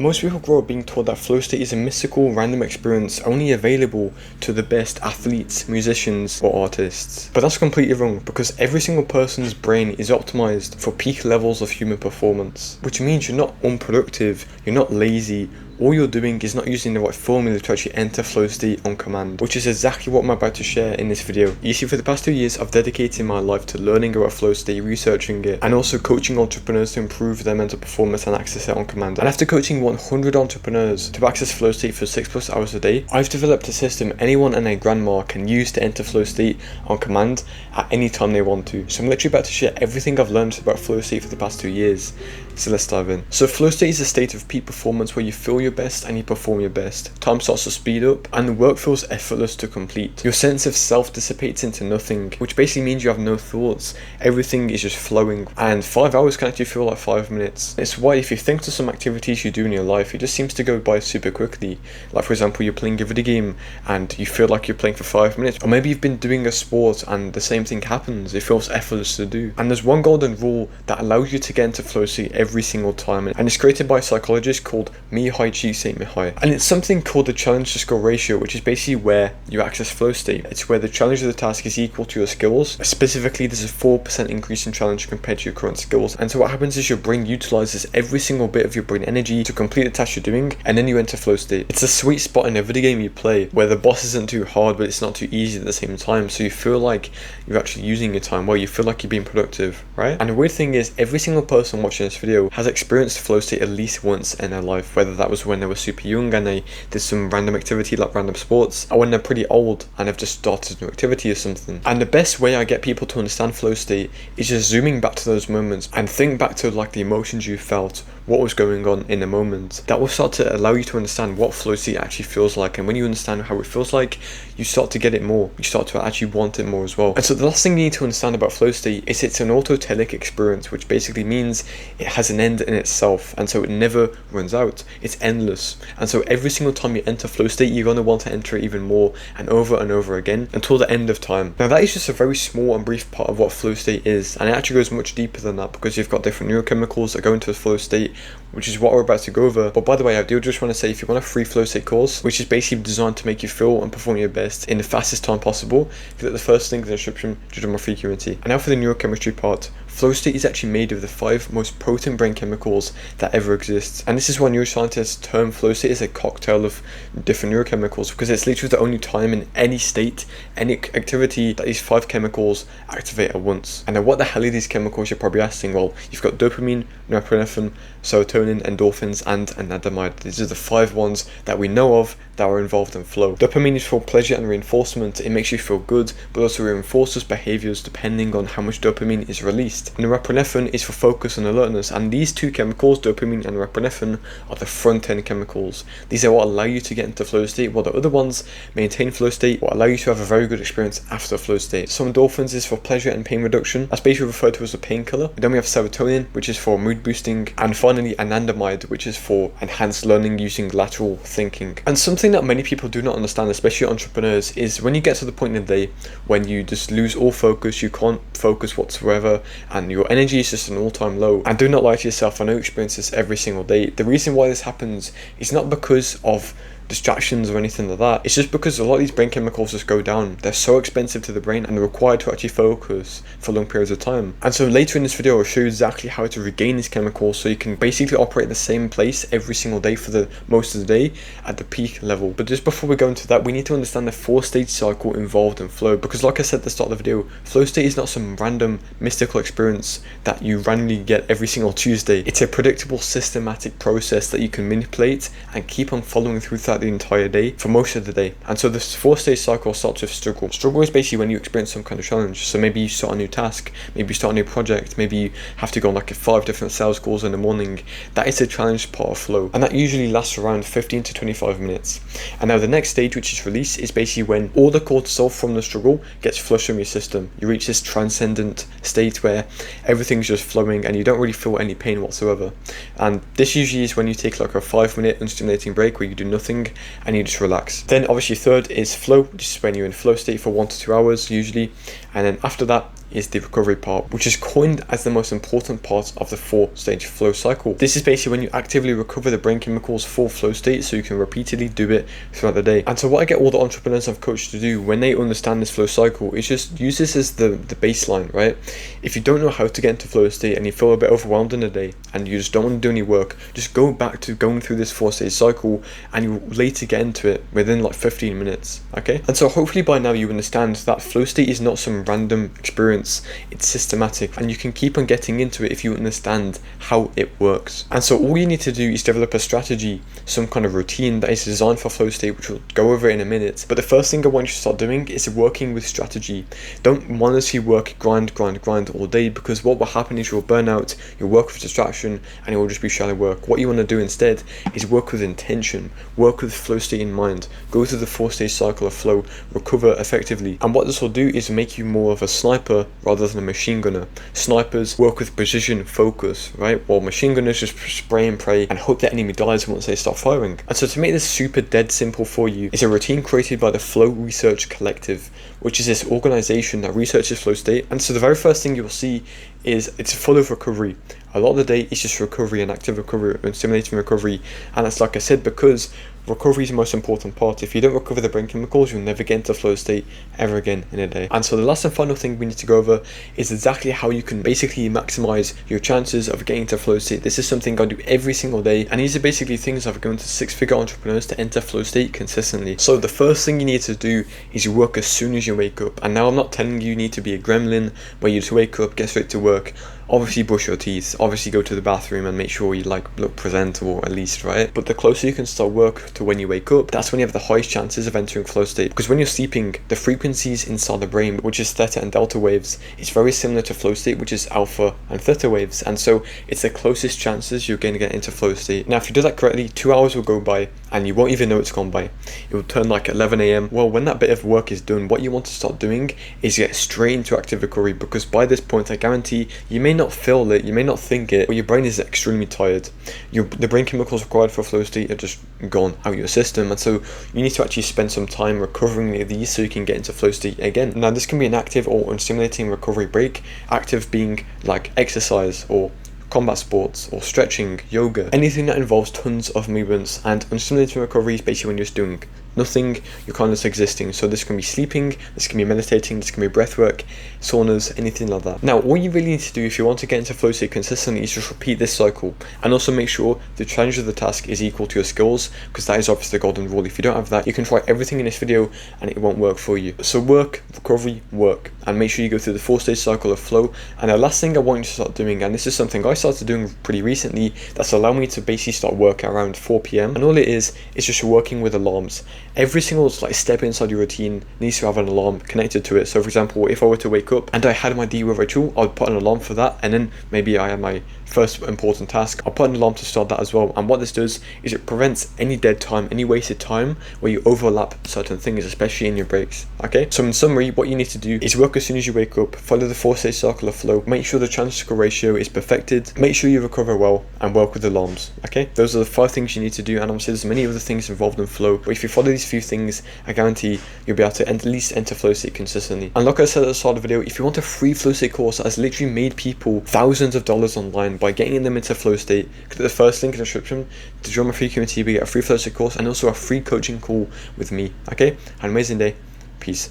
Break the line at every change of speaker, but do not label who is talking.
Most people grow up being told that flow state is a mystical, random experience only available to the best athletes, musicians, or artists. But that's completely wrong, because every single person's brain is optimized for peak levels of human performance, which means you're not unproductive, you're not lazy. All you're doing is not using the right formula to actually enter flow state on command, which is exactly what I'm about to share in this video. You see, for the past 2 years, I've dedicated my life to learning about flow state, researching it, and also coaching entrepreneurs to improve their mental performance and access it on command. And after coaching 100 entrepreneurs to access flow state for 6+ hours a day, I've developed a system anyone and their grandma can use to enter flow state on command at any time they want to. So I'm literally about to share everything I've learned about flow state for the past 2 years. So let's dive in. So flow state is a state of peak performance where you feel your best and you perform your best. Time starts to speed up and the work feels effortless to complete. Your sense of self dissipates into nothing, which basically means you have no thoughts. Everything is just flowing, and 5 hours can actually feel like 5 minutes. It's why if you think to some activities you do in your life, it just seems to go by super quickly. Like, for example, you're playing a video game and you feel like you're playing for 5 minutes, or maybe you've been doing a sport and the same thing happens. It feels effortless to do. And there's one golden rule that allows you to get into flow state every single time, and it's created by a psychologist called Mihaly Csikszentmihalyi. And it's something called the challenge to skill ratio, which is basically where you access flow state. It's where the challenge of the task is equal to your skills. Specifically, there's a 4% increase in challenge compared to your current skills. And so what happens is your brain utilizes every single bit of your brain energy to complete the task you're doing, and then you enter flow state. It's a sweet spot in a video game you play where the boss isn't too hard, but it's not too easy at the same time. So you feel like you're actually using your time well, you feel like you're being productive, right? And the weird thing is, every single person watching this video has experienced flow state at least once in their life, whether that was when they were super young and they did some random activity like random sports, or when they're pretty old and have just started a new activity or something. And the best way I get people to understand flow state is just zooming back to those moments and think back to like the emotions you felt, what was going on in the moment. That will start to allow you to understand what flow state actually feels like, and when you understand how it feels like, you start to get it more, you start to actually want it more as well. And so the last thing you need to understand about flow state is it's an autotelic experience, which basically means it has an end in itself, and so it never runs out. It's endless, and so every single time you enter flow state, you're going to want to enter it even more and over again until the end of time. Now that is just a very small and brief part of what flow state is, and it actually goes much deeper than that, because you've got different neurochemicals that go into a flow state, which is what we're about to go over. But by the way, I do just want to say, if you want a free flow state course, which is basically designed to make you feel and perform your best in the fastest time possible, click the first link in the description to join my free community. And now for the neurochemistry part. Flow state is actually made of the 5 most potent brain chemicals that ever exist. And this is why neuroscientists term flow state as a cocktail of different neurochemicals, because it's literally the only time in any state, any activity, that these 5 chemicals activate at once. And now what the hell are these chemicals, you're probably asking? Well, you've got dopamine, norepinephrine, serotonin, endorphins, and anandamide. These are the 5 ones that we know of that are involved in flow. Dopamine is for pleasure and reinforcement. It makes you feel good, but also reinforces behaviors depending on how much dopamine is released. Norepinephrine is for focus and alertness, and these 2 chemicals, dopamine and norepinephrine, are the front-end chemicals. These are what allow you to get into flow state, while the other ones maintain flow state, or allow you to have a very good experience after flow state. So endorphins is for pleasure and pain reduction. That's basically referred to as a painkiller. Then we have serotonin, which is for mood boosting, and finally anandamide, which is for enhanced learning using lateral thinking. And something that many people do not understand, especially entrepreneurs, is when you get to the point in the day when you just lose all focus, you can't focus whatsoever, and your energy is just an all-time low. And do not lie to yourself, I know you experience this every single day. The reason why this happens is not because of distractions or anything like that. It's just because a lot of these brain chemicals just go down. They're so expensive to the brain and they're required to actually focus for long periods of time. And so later in this video, I'll show you exactly how to regain these chemicals so you can basically operate in the same place every single day for the most of the day at the peak level. But just before we go into that, we need to understand the 4-stage cycle involved in flow, because like I said at the start of the video, flow state is not some random mystical experience that you randomly get every single Tuesday. It's a predictable, systematic process that you can manipulate and keep on following through that the entire day for most of the day. And so this 4-stage cycle starts with struggle. Struggle is basically when you experience some kind of challenge. So maybe you start a new task, maybe you start a new project, maybe you have to go on like 5 different sales calls in the morning. That is a challenge part of flow, and that usually lasts around 15 to 25 minutes. And now the next stage, which is release, is basically when all the cortisol from the struggle gets flushed from your system. You reach this transcendent state where everything's just flowing and you don't really feel any pain whatsoever. And this usually is when you take like a 5-minute unstimulating break where you do nothing and you just relax. Then obviously third is flow, which is when you're in flow state for 1 to 2 hours usually, and then after that is the recovery part, which is coined as the most important part of the 4-stage flow cycle. This is basically when you actively recover the brain chemicals for flow state so you can repeatedly do it throughout the day. And so what I get all the entrepreneurs I've coached to do when they understand this flow cycle is just use this as the baseline, right? If you don't know how to get into flow state and you feel a bit overwhelmed in a day and you just don't want to do any work, just go back to going through this 4-stage cycle and you later get into it within like 15 minutes, okay? And so hopefully by now you understand that flow state is not some random experience, it's systematic, and you can keep on getting into it if you understand how it works. And so all you need to do is develop a strategy, some kind of routine that is designed for flow state, which we'll go over in a minute. But the first thing I want you to start doing is working with strategy. Don't mindlessly work, grind all day, because what will happen is you'll burn out, you'll work with distraction, and it will just be shallow work. What you want to do instead is work with intention, work with flow state in mind, go through the 4-stage cycle of flow, recover effectively. And what this will do is make you more of a sniper rather than a machine gunner. Snipers work with precision, focus, right? While machine gunners just spray and pray and hope that enemy dies once they start firing. And so to make this super dead simple for you is a routine created by the Flow Research Collective, which is this organization that researches flow state. And so the very first thing you'll see is it's full of recovery. A lot of the day is just recovery and active recovery and stimulating recovery. And that's, like I said, because recovery is the most important part. If you don't recover the brain chemicals, you'll never get into flow state ever again in a day. And so the last and final thing we need to go over is exactly how you can basically maximize your chances of getting into flow state. This is something I do every single day, and these are basically things I've given to 6-figure entrepreneurs to enter flow state consistently. So the first thing you need to do is you work as soon as you wake up. And now I'm not telling you need to be a gremlin where you just wake up, get straight to work. Obviously brush your teeth, obviously go to the bathroom and make sure you look presentable at least, right? But the closer you can start work to when you wake up, that's when you have the highest chances of entering flow state. Because when you're sleeping, the frequencies inside the brain, which is theta and delta waves, is very similar to flow state, which is alpha and theta waves. And so it's the closest chances you're going to get into flow state. Now, if you do that correctly, 2 hours will go by and you won't even know it's gone by. It will turn like 11 a.m. Well, when that bit of work is done, what you want to start doing is get straight into active recovery, because by this point, I guarantee you may not feel it, you may not think it, but your brain is extremely tired. The brain chemicals required for flow state are just gone out of your system, and so you need to actually spend some time recovering these so you can get into flow state again. Now, this can be an active or unstimulating recovery break, active being like exercise or combat sports or stretching, yoga, anything that involves tons of movements. And unstimulating recovery is basically when you're just doing nothing, you're kind of just existing. So this can be sleeping, this can be meditating, this can be breath work, saunas, anything like that. Now, all you really need to do if you want to get into flow state consistently is just repeat this cycle, and also make sure the challenge of the task is equal to your skills, because that is obviously the golden rule. If you don't have that, you can try everything in this video and it won't work for you. So work, recovery, work, and make sure you go through the 4-stage cycle of flow. And the last thing I want you to start doing, and this is something I started doing pretty recently, that's allowed me to basically start work around 4 p.m. and all it is just working with alarms. Every single step inside your routine needs to have an alarm connected to it. So for example, if I were to wake up and I had my D-Wave ritual, I'd put an alarm for that, and then maybe I had my first important task, I'll put an alarm to start that as well. And what this does is it prevents any dead time, any wasted time where you overlap certain things, especially in your breaks. Okay, so in summary, what you need to do is work as soon as you wake up, follow the 4-stage cycle of flow, make sure the chance to score ratio is perfected, make sure you recover well, and work with alarms. Okay, those are the 5 things you need to do, and obviously there's many other things involved in flow, but if you follow these few things, I guarantee you'll be able to at least enter flow state consistently. And like I said at the start of the video, if you want a free flow state course that has literally made people thousands of dollars online by getting them into flow state, click the first link in the description to join my free community. We get a free flow state course and also a free coaching call with me. Okay, have an amazing day. Peace.